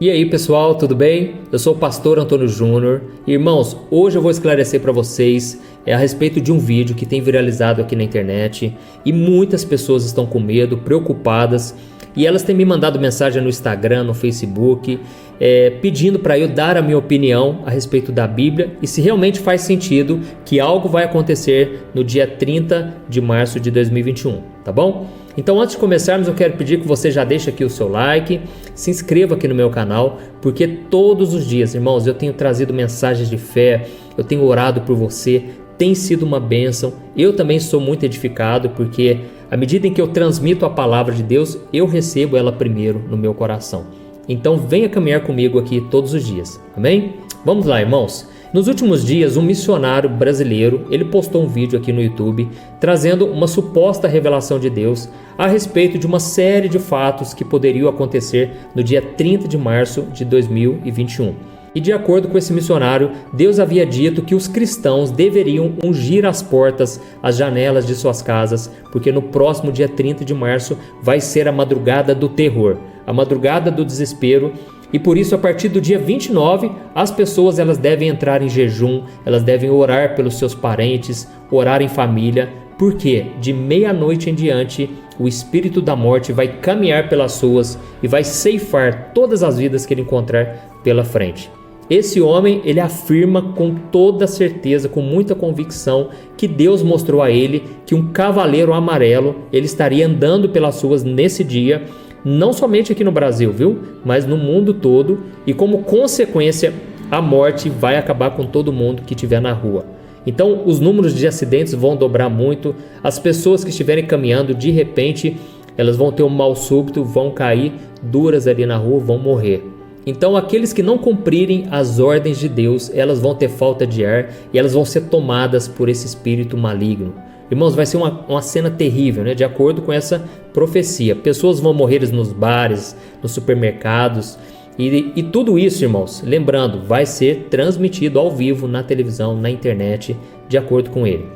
E aí pessoal, tudo bem? Eu sou o pastor Antônio Júnior. Irmãos, hoje eu vou esclarecer para vocês a respeito de um vídeo que tem viralizado aqui na internet e muitas pessoas estão com medo, preocupadas, e elas têm me mandado mensagem no Instagram, no Facebook, pedindo para eu dar a minha opinião a respeito da Bíblia e se realmente faz sentido que algo vai acontecer no dia 30 de março de 2021, tá bom? Então, antes de começarmos, eu quero pedir que você já deixe aqui o seu like, se inscreva aqui no meu canal, porque todos os dias, irmãos, eu tenho trazido mensagens de fé, eu tenho orado por você, tem sido uma bênção. Eu também sou muito edificado, porque à medida em que eu transmito a palavra de Deus, eu recebo ela primeiro no meu coração. Então, venha caminhar comigo aqui todos os dias, amém? Vamos lá, irmãos. Nos últimos dias, um missionário brasileiro, ele postou um vídeo aqui no YouTube trazendo uma suposta revelação de Deus a respeito de uma série de fatos que poderiam acontecer no dia 30 de março de 2021. E de acordo com esse missionário, Deus havia dito que os cristãos deveriam ungir as portas, as janelas de suas casas, porque no próximo dia 30 de março vai ser a madrugada do terror, a madrugada do desespero. E por isso, a partir do dia 29, as pessoas elas devem entrar em jejum, elas devem orar pelos seus parentes, orar em família, porque de meia-noite em diante, o espírito da morte vai caminhar pelas ruas e vai ceifar todas as vidas que ele encontrar pela frente. Esse homem, ele afirma com toda certeza, com muita convicção, que Deus mostrou a ele que um cavaleiro amarelo, ele estaria andando pelas ruas nesse dia, não somente aqui no Brasil, viu? Mas no mundo todo, e como consequência, a morte vai acabar com todo mundo que estiver na rua. Então, os números de acidentes vão dobrar muito, as pessoas que estiverem caminhando, de repente, elas vão ter um mal súbito, vão cair duras ali na rua, vão morrer. Então, aqueles que não cumprirem as ordens de Deus, elas vão ter falta de ar e elas vão ser tomadas por esse espírito maligno. Irmãos, vai ser uma cena terrível, né? De acordo com essa profecia. Pessoas vão morrer nos bares, nos supermercados e tudo isso, irmãos, lembrando, vai ser transmitido ao vivo na televisão, na internet, de acordo com ele.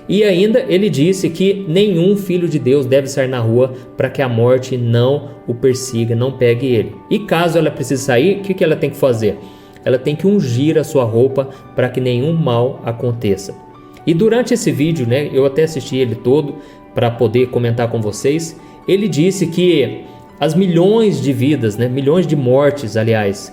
E ainda ele disse que nenhum filho de Deus deve sair na rua para que a morte não o persiga, não pegue ele. E caso ela precise sair, o que ela tem que fazer? Ela tem que ungir a sua roupa para que nenhum mal aconteça. E durante esse vídeo, né, eu até assisti ele todo para poder comentar com vocês, ele disse que as milhões de vidas, né, milhões de mortes, aliás,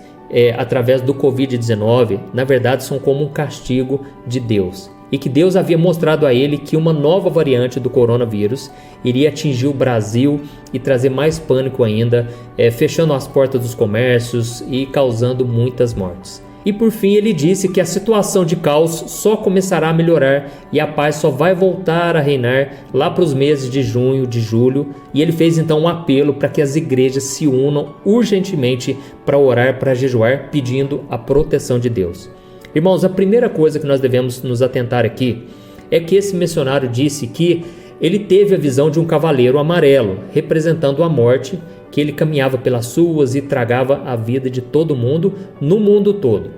através do Covid-19, na verdade são como um castigo de Deus. E que Deus havia mostrado a ele que uma nova variante do coronavírus iria atingir o Brasil e trazer mais pânico ainda, fechando as portas dos comércios e causando muitas mortes. E por fim ele disse que a situação de caos só começará a melhorar e a paz só vai voltar a reinar lá para os meses de junho, de julho. E ele fez então um apelo para que as igrejas se unam urgentemente para orar, para jejuar, pedindo a proteção de Deus. Irmãos, a primeira coisa que nós devemos nos atentar aqui é que esse missionário disse que ele teve a visão de um cavaleiro amarelo, representando a morte, que ele caminhava pelas ruas e tragava a vida de todo mundo, no mundo todo.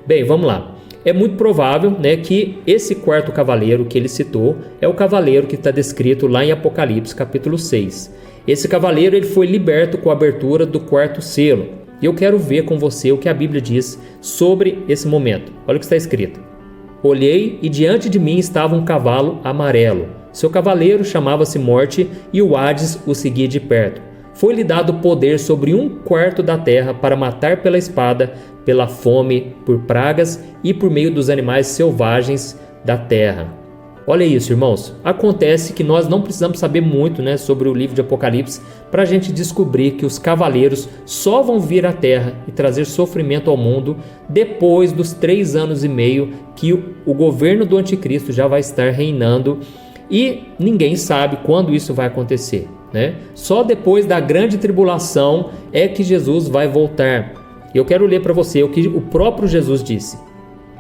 Bem, vamos lá. É muito provável, né, que esse quarto cavaleiro que ele citou é o cavaleiro que está descrito lá em Apocalipse capítulo 6. Esse cavaleiro ele foi liberto com a abertura do quarto selo. E eu quero ver com você o que a Bíblia diz sobre esse momento. Olha o que está escrito. Olhei e diante de mim estava um cavalo amarelo. Seu cavaleiro chamava-se Morte e o Hades o seguia de perto. Foi-lhe dado poder sobre 1/4 da terra para matar pela espada, pela fome, por pragas e por meio dos animais selvagens da terra. Olha isso, irmãos. Acontece que nós não precisamos saber muito, né, sobre o livro de Apocalipse para a gente descobrir que os cavaleiros só vão vir à terra e trazer sofrimento ao mundo depois dos 3 anos e meio que o governo do anticristo já vai estar reinando e ninguém sabe quando isso vai acontecer, né? Só depois da grande tribulação é que Jesus vai voltar. Eu quero ler para você o que o próprio Jesus disse.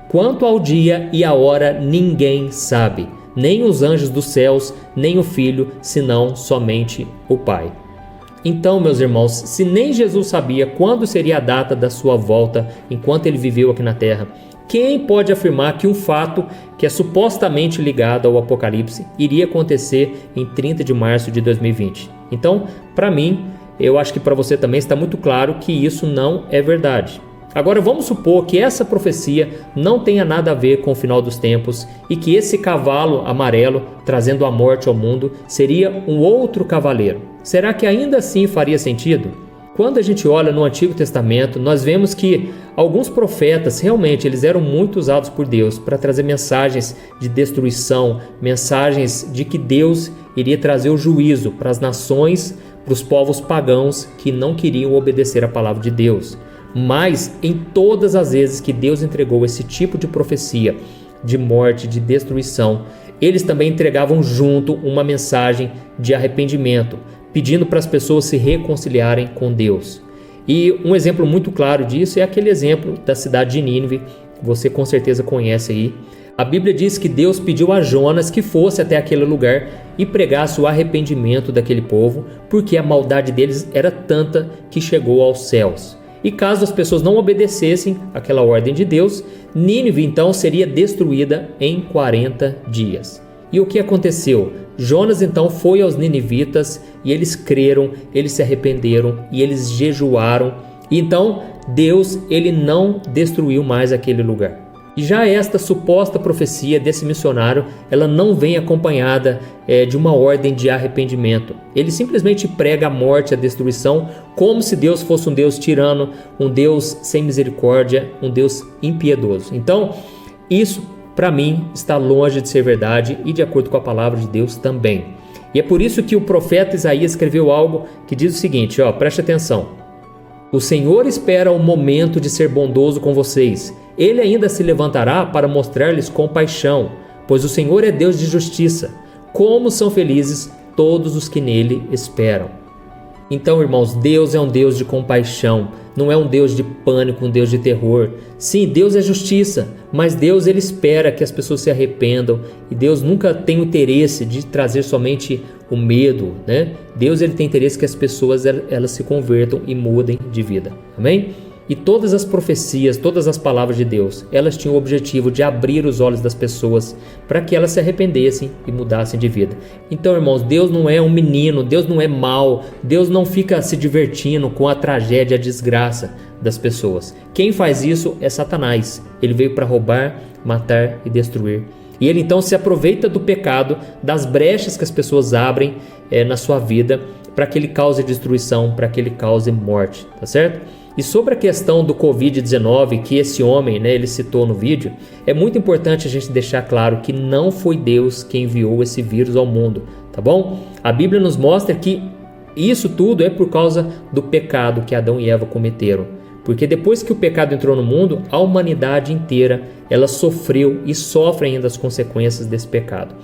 Quanto ao dia e a hora, ninguém sabe, nem os anjos dos céus, nem o Filho, senão somente o Pai. Então, meus irmãos, se nem Jesus sabia quando seria a data da sua volta enquanto ele viveu aqui na terra, quem pode afirmar que um fato que é supostamente ligado ao Apocalipse iria acontecer em 30 de março de 2020? Então, para mim, eu acho que para você também está muito claro que isso não é verdade. Agora vamos supor que essa profecia não tenha nada a ver com o final dos tempos e que esse cavalo amarelo trazendo a morte ao mundo seria um outro cavaleiro. Será que ainda assim faria sentido? Quando a gente olha no Antigo Testamento, nós vemos que alguns profetas realmente eles eram muito usados por Deus para trazer mensagens de destruição, mensagens de que Deus iria trazer o juízo para as nações, para os povos pagãos que não queriam obedecer a palavra de Deus. Mas em todas as vezes que Deus entregou esse tipo de profecia de morte, de destruição, eles também entregavam junto uma mensagem de arrependimento, pedindo para as pessoas se reconciliarem com Deus. E um exemplo muito claro disso é aquele exemplo da cidade de Nínive, você com certeza conhece aí. A Bíblia diz que Deus pediu a Jonas que fosse até aquele lugar e pregasse o arrependimento daquele povo, porque a maldade deles era tanta que chegou aos céus. E caso as pessoas não obedecessem àquela ordem de Deus, Nínive então seria destruída em 40 dias. E o que aconteceu? Jonas então foi aos ninivitas e eles creram, eles se arrependeram e eles jejuaram. E então Deus ele não destruiu mais aquele lugar. E já esta suposta profecia desse missionário, ela não vem acompanhada de uma ordem de arrependimento. Ele simplesmente prega a morte, a destruição, como se Deus fosse um Deus tirano, um Deus sem misericórdia, um Deus impiedoso. Então, isso para mim está longe de ser verdade e de acordo com a palavra de Deus também. E é por isso que o profeta Isaías escreveu algo que diz o seguinte, preste atenção. O Senhor espera o momento de ser bondoso com vocês. Ele ainda se levantará para mostrar-lhes compaixão, pois o Senhor é Deus de justiça. Como são felizes todos os que nele esperam. Então, irmãos, Deus é um Deus de compaixão, não é um Deus de pânico, um Deus de terror. Sim, Deus é justiça, mas Deus ele espera que as pessoas se arrependam e Deus nunca tem o interesse de trazer somente o medo, né? Deus ele tem interesse que as pessoas elas se convertam e mudem de vida. Amém? E todas as profecias, todas as palavras de Deus, elas tinham o objetivo de abrir os olhos das pessoas para que elas se arrependessem e mudassem de vida. Então, irmãos, Deus não é um menino, Deus não é mau, Deus não fica se divertindo com a tragédia, a desgraça das pessoas. Quem faz isso é Satanás. Ele veio para roubar, matar e destruir. E ele então se aproveita do pecado, das brechas que as pessoas abrem na sua vida, para que ele cause destruição, para que ele cause morte, tá certo? E sobre a questão do Covid-19 que esse homem, ele citou no vídeo, é muito importante a gente deixar claro que não foi Deus quem enviou esse vírus ao mundo, tá bom? A Bíblia nos mostra que isso tudo é por causa do pecado que Adão e Eva cometeram. Porque depois que o pecado entrou no mundo, a humanidade inteira ela sofreu e sofre ainda as consequências desse pecado.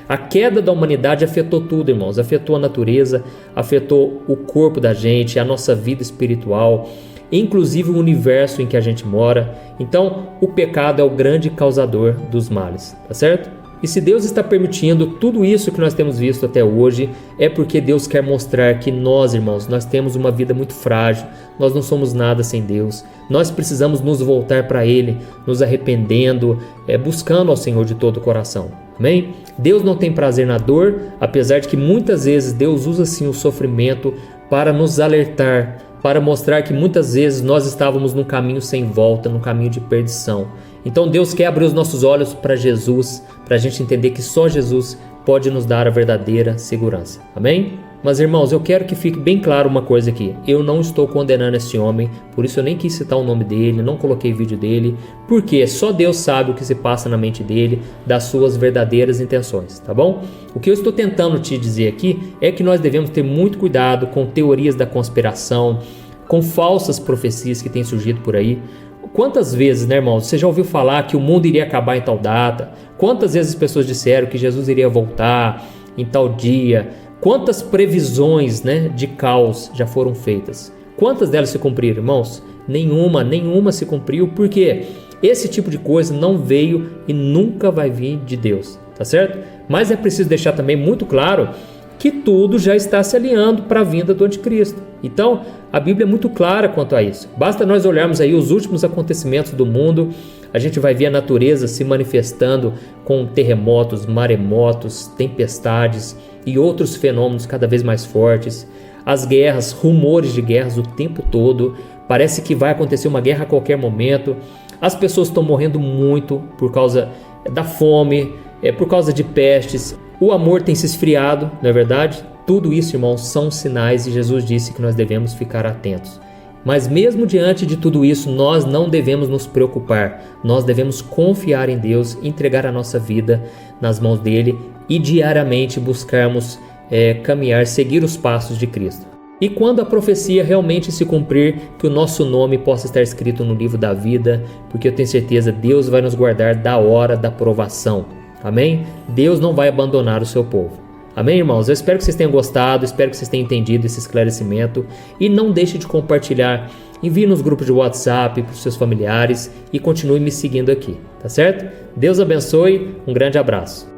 A queda da humanidade afetou tudo, irmãos. Afetou a natureza, afetou o corpo da gente, a nossa vida espiritual, inclusive o universo em que a gente mora. Então, o pecado é o grande causador dos males, tá certo? E se Deus está permitindo tudo isso que nós temos visto até hoje, é porque Deus quer mostrar que nós, irmãos, nós temos uma vida muito frágil, nós não somos nada sem Deus. Nós precisamos nos voltar para Ele, nos arrependendo, buscando ao Senhor de todo o coração. Amém? Deus não tem prazer na dor, apesar de que muitas vezes Deus usa sim o sofrimento para nos alertar, para mostrar que muitas vezes nós estávamos num caminho sem volta, num caminho de perdição. Então Deus quer abrir os nossos olhos para Jesus, para a gente entender que só Jesus pode nos dar a verdadeira segurança. Amém? Mas irmãos, eu quero que fique bem claro uma coisa aqui. Eu não estou condenando esse homem, por isso eu nem quis citar o nome dele, não coloquei vídeo dele, porque só Deus sabe o que se passa na mente dele, das suas verdadeiras intenções, tá bom? O que eu estou tentando te dizer aqui é que nós devemos ter muito cuidado com teorias da conspiração, com falsas profecias que têm surgido por aí. Quantas vezes, irmão, você já ouviu falar que o mundo iria acabar em tal data? Quantas vezes as pessoas disseram que Jesus iria voltar em tal dia? Quantas previsões, de caos já foram feitas? Quantas delas se cumpriram, irmãos? Nenhuma se cumpriu, porque esse tipo de coisa não veio e nunca vai vir de Deus, tá certo? Mas é preciso deixar também muito claro que tudo já está se alinhando para a vinda do anticristo. Então, a Bíblia é muito clara quanto a isso. Basta nós olharmos aí os últimos acontecimentos do mundo, a gente vai ver a natureza se manifestando com terremotos, maremotos, tempestades e outros fenômenos cada vez mais fortes. as guerras, rumores de guerras o tempo todo. Parece que vai acontecer uma guerra a qualquer momento. As pessoas estão morrendo muito por causa da fome, por causa de pestes. O amor tem se esfriado, não é verdade? Tudo isso, irmãos, são sinais e Jesus disse que nós devemos ficar atentos. Mas mesmo diante de tudo isso, nós não devemos nos preocupar. Nós devemos confiar em Deus, entregar a nossa vida nas mãos dele e diariamente buscarmos caminhar, seguir os passos de Cristo. E quando a profecia realmente se cumprir, que o nosso nome possa estar escrito no livro da vida, porque eu tenho certeza Deus vai nos guardar da hora da provação. Amém? Deus não vai abandonar o seu povo. Amém, irmãos? Eu espero que vocês tenham gostado, espero que vocês tenham entendido esse esclarecimento. E não deixe de compartilhar. Envie nos grupos de WhatsApp para os seus familiares e continue me seguindo aqui, tá certo? Deus abençoe, um grande abraço.